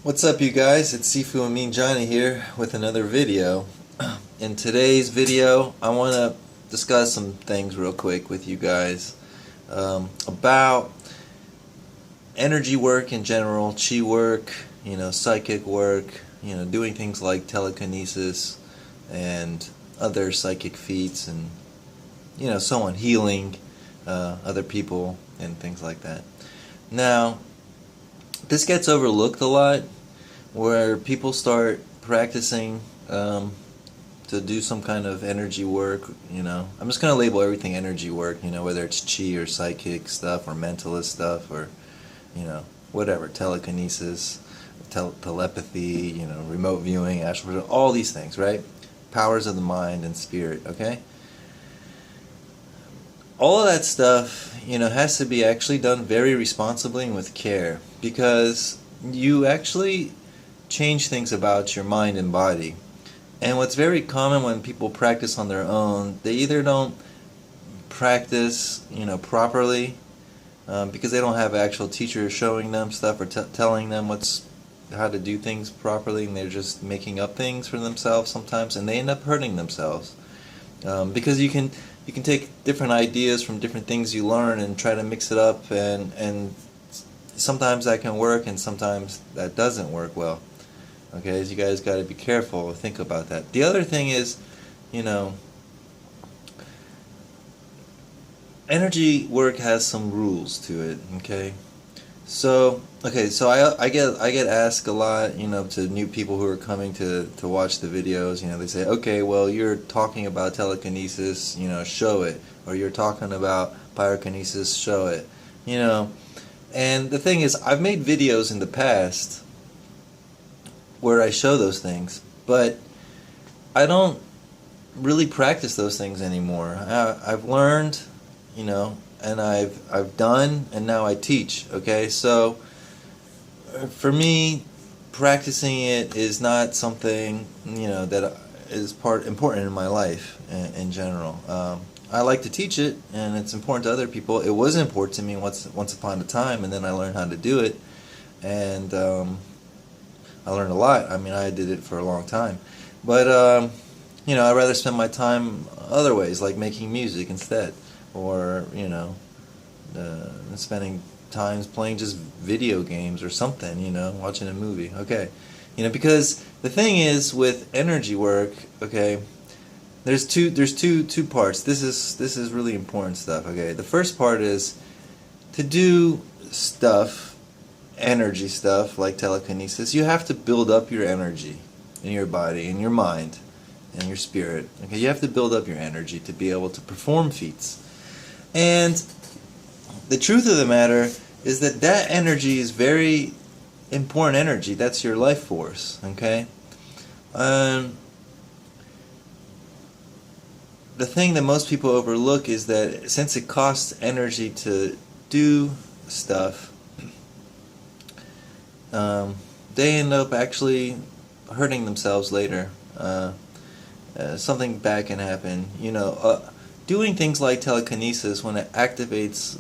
What's up, you guys? It's Sifu, Amin, Jani here with another video. In today's video, I want to discuss some things real quick with you guys about energy work in general, chi work, psychic work, doing things like telekinesis and other psychic feats and, so on, healing other people and things like that. Now, this gets overlooked a lot, where people start practicing to do some kind of energy work. I'm just going to label everything energy work, whether it's chi or psychic stuff or mentalist stuff or, whatever, telekinesis, telepathy, remote viewing, astral, all these things, right? Powers of the mind and spirit, okay? All of that stuff, has to be actually done very responsibly and with care, because you actually change things about your mind and body. And what's very common when people practice on their own, they either don't practice, properly, because they don't have actual teachers showing them stuff or telling them how to do things properly, and they're just making up things for themselves sometimes, and they end up hurting themselves. Because you can take different ideas from different things you learn and try to mix it up, and sometimes that can work and sometimes that doesn't work well. Okay, so you guys got to be careful, think about that. The other thing is, energy work has some rules to it, okay? So I get asked a lot, to new people who are coming to watch the videos. They say, okay, well, you're talking about telekinesis, show it, or you're talking about pyrokinesis, show it, And the thing is, I've made videos in the past where I show those things, but I don't really practice those things anymore. I've learned, and I've done, and now I teach. Okay, so for me, practicing it is not something that is important in my life in general. I like to teach it, and it's important to other people. It was important to me once upon a time, and then I learned how to do it, and I learned a lot. I mean, I did it for a long time, but I'd rather spend my time other ways, like making music instead, or spending times playing just video games or something, watching a movie. Okay, because the thing is with energy work, okay, there's two parts. This is really important stuff. Okay, the first part is to do stuff, energy stuff like telekinesis. You have to build up your energy in your body, in your mind, and your spirit. Okay, you have to build up your energy to be able to perform feats. And the truth of the matter is that energy is very important energy. That's your life force, okay? The thing that most people overlook is that since it costs energy to do stuff, they end up actually hurting themselves later. Something bad can happen. Doing things like telekinesis, when it activates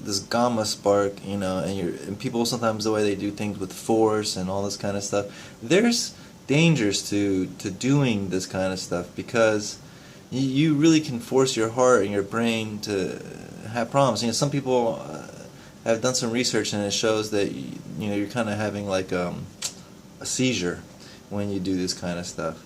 this gamma spark, and people sometimes, the way they do things with force and all this kind of stuff, there's dangers to doing this kind of stuff, because you really can force your heart and your brain to have problems. Some people have done some research, and it shows that you're kind of having like a seizure when you do this kind of stuff.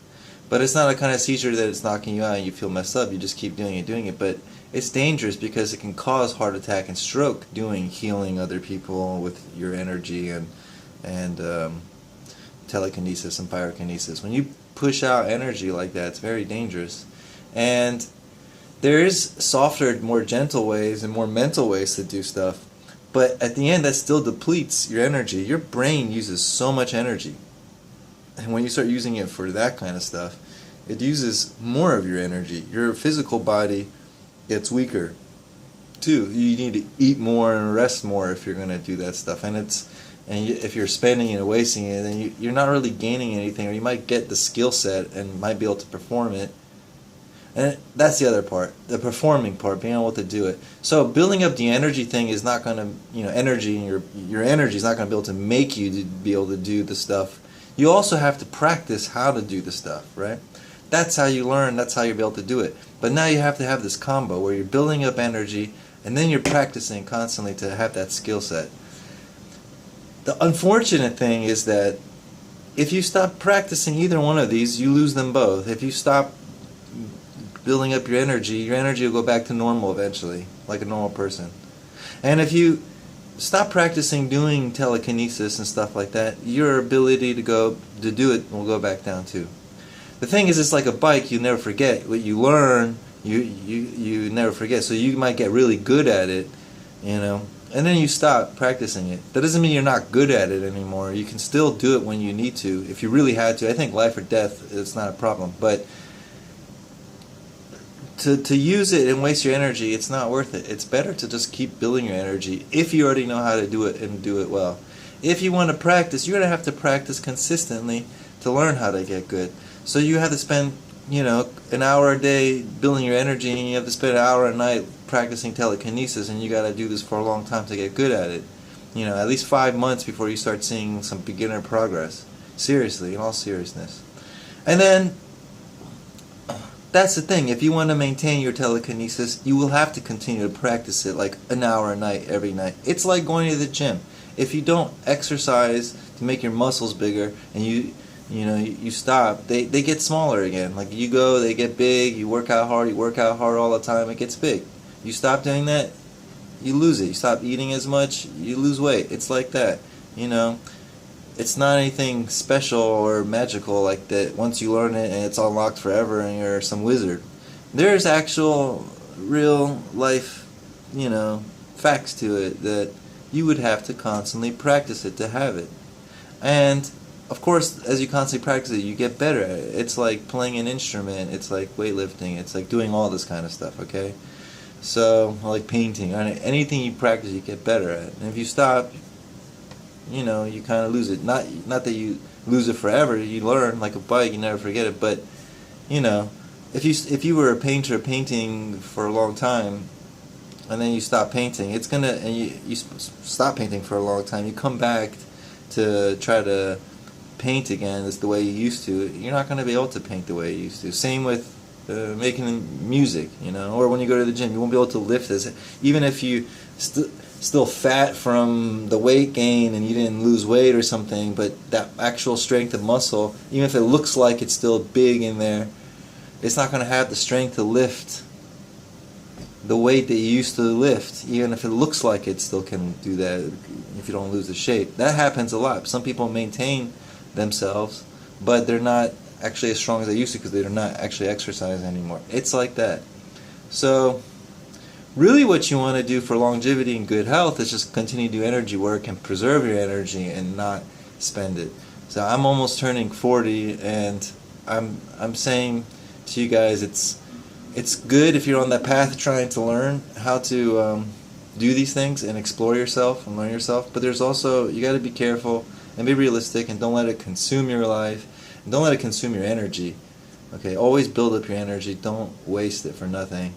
But it's not a kind of seizure that it's knocking you out and you feel messed up. You just keep doing it. But it's dangerous because it can cause heart attack and stroke healing other people with your energy and telekinesis and pyrokinesis. When you push out energy like that, it's very dangerous. And there is softer, more gentle ways and more mental ways to do stuff. But at the end, that still depletes your energy. Your brain uses so much energy. And when you start using it for that kind of stuff, it uses more of your energy. Your physical body gets weaker too. You need to eat more and rest more if you're going to do that stuff. And if you're spending it and wasting it, then you're not really gaining anything, or you might get the skill set and might be able to perform it. And that's the other part, the performing part, being able to do it. So building up the energy thing is not going to, energy, your energy is not going to be able to make you to be able to do the stuff. You also have to practice how to do the stuff, right? That's how you learn, that's how you'll be able to do it. But now you have to have this combo where you're building up energy and then you're practicing constantly to have that skill set. The unfortunate thing is that if you stop practicing either one of these, you lose them both. If you stop building up your energy will go back to normal eventually, like a normal person. And if you stop practicing doing telekinesis and stuff like that, your ability to do it will go back down too. The thing is, it's like a bike, you never forget. What you learn, you never forget. So you might get really good at it, and then you stop practicing it. That doesn't mean you're not good at it anymore. You can still do it when you need to, if you really had to. I think life or death, it's not a problem. But to use it and waste your energy, it's not worth it. It's better to just keep building your energy if you already know how to do it and do it well. If you want to practice, you're going to have to practice consistently to learn how to get good. So you have to spend, an hour a day building your energy, and you have to spend an hour a night practicing telekinesis, and you got to do this for a long time to get good at it. At least 5 months before you start seeing some beginner progress. Seriously, in all seriousness. And then that's the thing. If you want to maintain your telekinesis, you will have to continue to practice it like an hour a night, every night. It's like going to the gym. If you don't exercise to make your muscles bigger, and you stop, they get smaller again. Like you go, they get big. You work out hard all the time, it gets big. You stop doing that, you lose it. You stop eating as much, you lose weight. It's like that. It's not anything special or magical like that. Once you learn it and it's unlocked forever and you're some wizard. There's actual real life, facts to it that you would have to constantly practice it to have it. And of course, as you constantly practice it, you get better at it. It's like playing an instrument. It's like weightlifting. It's like doing all this kind of stuff, okay? So, like painting. Anything you practice, you get better at. And if you stop, you kind of lose it. Not that you lose it forever. You learn, like a bike, you never forget it. But, if you were a painter painting for a long time, and then you stop painting, and you stop painting for a long time, you come back to try to paint again the way you used to, you're not going to be able to paint the way you used to. Same with making music, or when you go to the gym, you won't be able to lift this. Even if you still fat from the weight gain and you didn't lose weight or something, but that actual strength of muscle, even if it looks like it's still big in there, it's not going to have the strength to lift the weight that you used to lift, even if it looks like it still can do that if you don't lose the shape. That happens a lot. Some people maintain themselves, but they're not actually as strong as they used to because they're not actually exercising anymore. It's like that. So really what you want to do for longevity and good health is just continue to do energy work and preserve your energy and not spend it. So I'm almost turning 40, and I'm saying to you guys, it's good if you're on that path trying to learn how to do these things and explore yourself and learn yourself. But there's also, you got to be careful and be realistic, and don't let it consume your life, and don't let it consume your energy. Okay, always build up your energy. Don't waste it for nothing.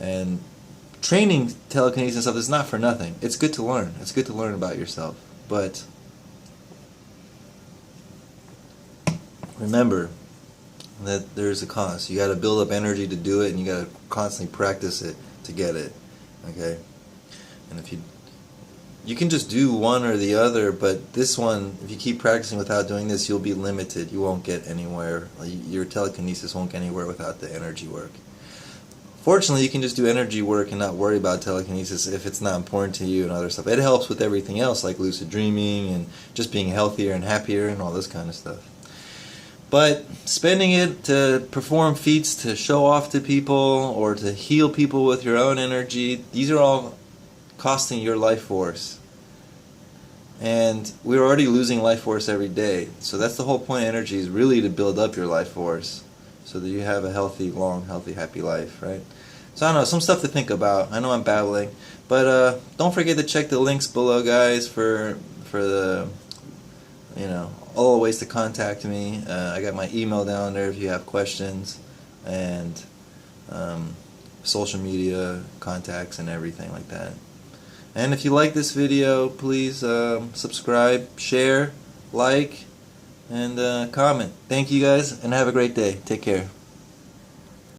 And training telekinesis and stuff is not for nothing. It's good to learn. It's good to learn about yourself. But remember that there's a cost. You got to build up energy to do it, and you got to constantly practice it to get it. Okay? And if you can just do one or the other, but this one, if you keep practicing without doing this, you'll be limited. You won't get anywhere. Your telekinesis won't get anywhere without the energy work. Fortunately, you can just do energy work and not worry about telekinesis if it's not important to you and other stuff. It helps with everything else, like lucid dreaming and just being healthier and happier and all this kind of stuff. But spending it to perform feats to show off to people or to heal people with your own energy, these are all costing your life force. And we're already losing life force every day. So that's the whole point of energy, is really to build up your life force so that you have a healthy, long, healthy, happy life, right? So I don't know, some stuff to think about. I know I'm babbling, but don't forget to check the links below, guys, for the, all the ways to contact me. I got my email down there if you have questions. and social media contacts and everything like that. And if you like this video, please subscribe, share, like, and comment. Thank you guys, and have a great day. Take care.